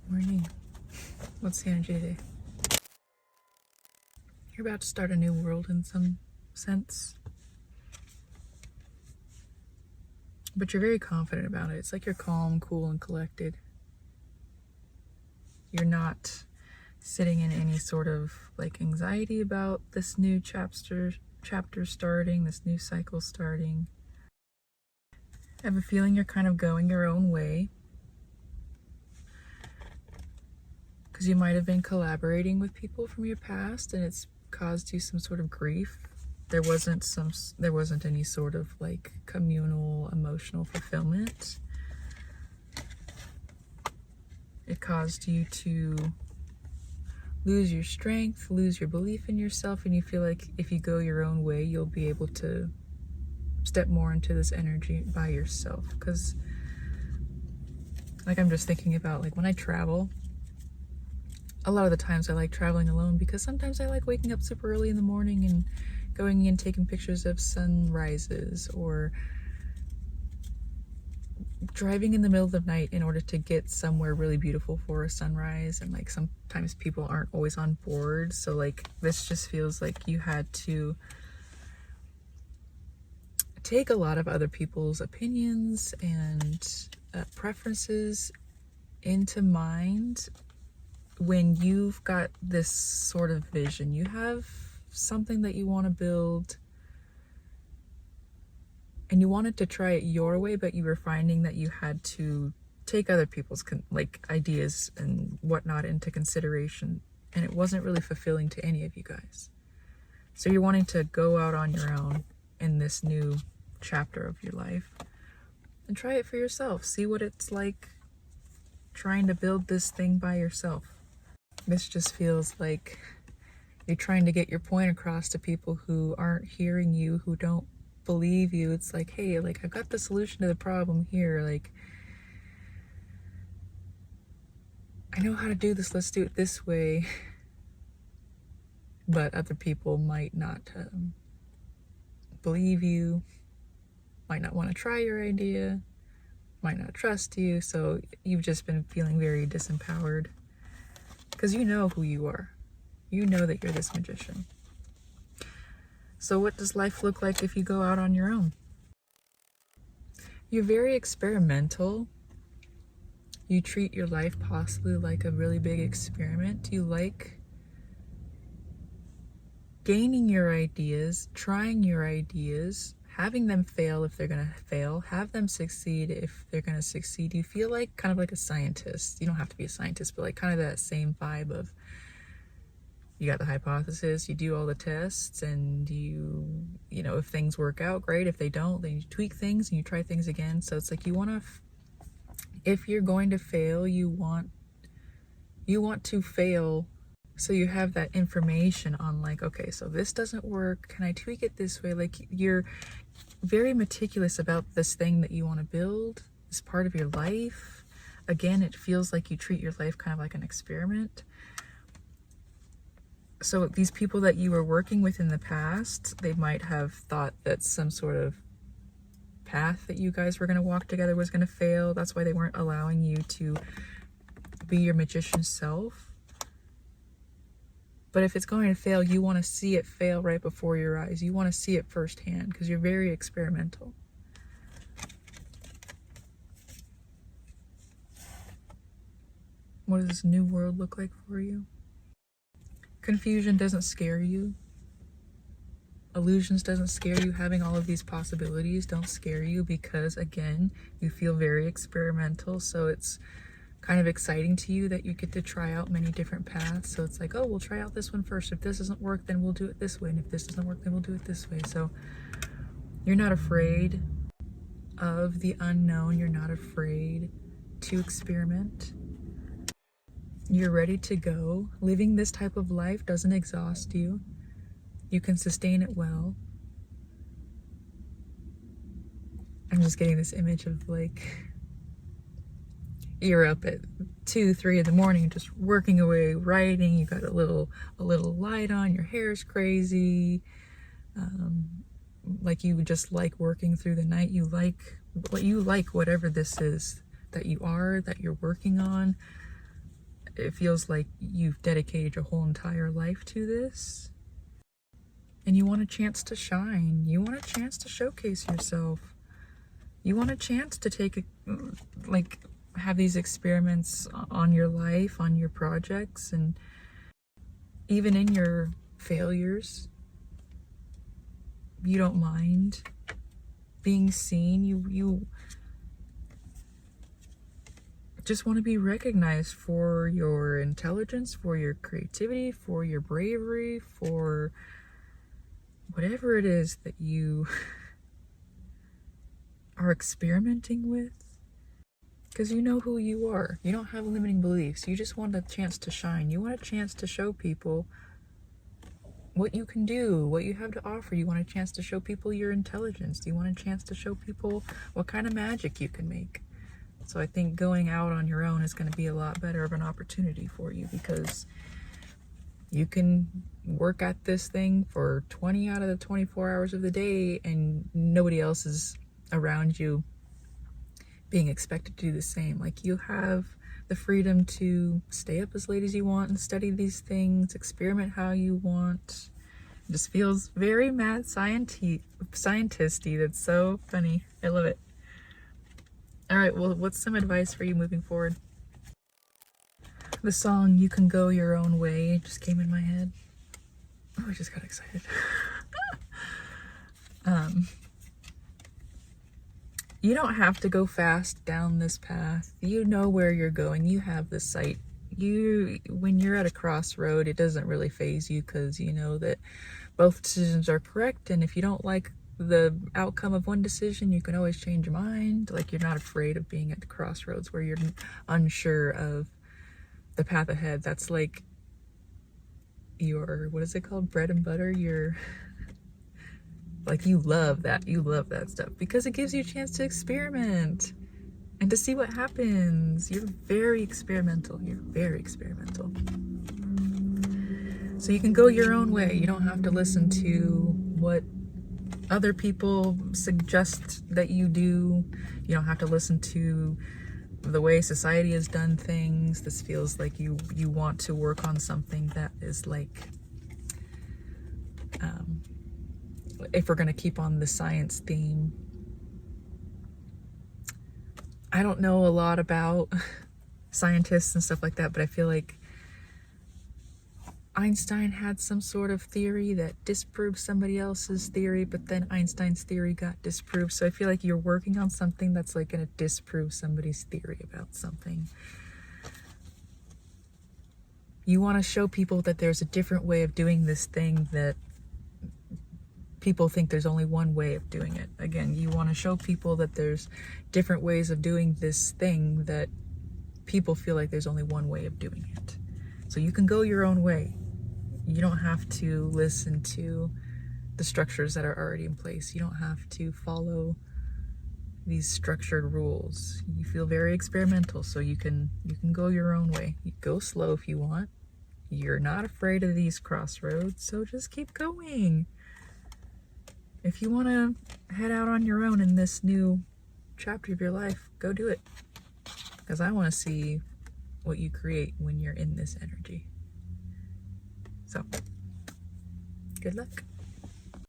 Morning. What's the energy today? You're about to start a new world in some sense, but you're very confident about it. It's like you're calm, cool, and collected. You're not sitting in any sort of like anxiety about this new chapter starting, this new cycle starting. I have a feeling you're kind of going your own way, because you might have been collaborating with people from your past and it's caused you some sort of grief. There wasn't any sort of like communal emotional fulfillment. It caused you to lose your strength, lose your belief in yourself, and you feel like if you go your own way, you'll be able to step more into this energy by yourself. Because like I'm just thinking about like when I travel, a lot of the times I like traveling alone because sometimes I like waking up super early in the morning and going in taking pictures of sunrises, or driving in the middle of the night in order to get somewhere really beautiful for a sunrise. And like sometimes people aren't always on board, so like this just feels like you had to take a lot of other people's opinions and preferences into mind when you've got this sort of vision. You have something that you want to build and you wanted to try it your way, but you were finding that you had to take other people's like ideas and whatnot into consideration, and it wasn't really fulfilling to any of you guys. So you're wanting to go out on your own in this new chapter of your life and try it for yourself. See what it's like trying to build this thing by yourself. This just feels like you're trying to get your point across to people who aren't hearing you, who don't believe you. It's like, hey, like I've got the solution to the problem here. Like, I know how to do this. Let's do it this way. But other people might not believe you, might not want to try your idea, might not trust you. So you've just been feeling very disempowered because you know who you are. You know that you're this magician. So what does life look like if you go out on your own? You're very experimental. You treat your life possibly like a really big experiment. You like gaining your ideas, trying your ideas, having them fail if they're gonna fail, have them succeed if they're gonna succeed. You feel like kind of like a scientist. You don't have to be a scientist, but like kind of that same vibe of you got the hypothesis, you do all the tests, and you know, if things work out, great. If they don't, then you tweak things and you try things again. So it's like you want to, if you're going to fail, you want to fail so you have that information on like, okay, so this doesn't work. Can I tweak it this way? Like you're very meticulous about this thing that you want to build as part of your life. Again, it feels like you treat your life kind of like an experiment. So these people that you were working with in the past, they might have thought that some sort of path that you guys were going to walk together was going to fail. That's why they weren't allowing you to be your magician self. But if it's going to fail, you want to see it fail right before your eyes. You want to see it firsthand because you're very experimental. What does this new world look like for you? Confusion doesn't scare you. Illusions doesn't scare you. Having all of these possibilities don't scare you because, again, you feel very experimental. So it's kind of exciting to you that you get to try out many different paths. So it's like, oh, we'll try out this one first. If this doesn't work, then we'll do it this way. And if this doesn't work, then we'll do it this way. So you're not afraid of the unknown. You're not afraid to experiment. You're ready to go. Living this type of life doesn't exhaust you. You can sustain it well. I'm just getting this image of like, you're up at 2, 3 in the morning, just working away, writing. You got a little light on, your hair's crazy. Like you just like working through the night. You like whatever this is that you're working on. it feels like you've dedicated your whole entire life to this. And you want a chance to shine. You want a chance to showcase yourself. You want a chance to take have these experiments on your life, on your projects, and even in your failures. You don't mind being seen. You just want to be recognized for your intelligence, for your creativity, for your bravery, for whatever it is that you are experimenting with. Because you know who you are. You don't have limiting beliefs. You just want a chance to shine. You want a chance to show people what you can do, what you have to offer. You want a chance to show people your intelligence. You want a chance to show people what kind of magic you can make. So I think going out on your own is going to be a lot better of an opportunity for you, because you can work at this thing for 20 out of the 24 hours of the day and nobody else is around you being expected to do the same. Like, you have the freedom to stay up as late as you want and study these things, experiment how you want. It just feels very mad scientisty. That's so funny. I love it. All right, well, what's some advice for you moving forward? The song "You Can Go Your Own Way" just came in my head. Oh, I just got excited. You don't have to go fast down this path. You know where you're going. You have the sight. When you're at a crossroad, it doesn't really faze you, because you know that both decisions are correct, and if you don't like the outcome of one decision, you can always change your mind. Like, you're not afraid of being at the crossroads where you're unsure of the path ahead. That's like your, what is it called? Bread and butter. Like, you love that stuff because it gives you a chance to experiment and to see what happens. You're very experimental. So you can go your own way. You don't have to listen to what other people suggest that you do. You don't have to listen to the way society has done things. This feels like you want to work on something that is like, if we're going to keep on the science theme, I don't know a lot about scientists and stuff like that, but I feel like Einstein had some sort of theory that disproved somebody else's theory, but then Einstein's theory got disproved. So I feel like you're working on something that's like going to disprove somebody's theory about something. You want to show people that there's a different way of doing this thing, that people think there's only one way of doing it. Again, you want to show people that there's different ways of doing this thing, that people feel like there's only one way of doing it. So you can go your own way. You don't have to listen to the structures that are already in place. You don't have to follow these structured rules. You feel very experimental, so you can go your own way. You go slow if you want. You're not afraid of these crossroads, so just keep going. If you want to head out on your own in this new chapter of your life, go do it. Because I want to see what you create when you're in this energy. So, good luck.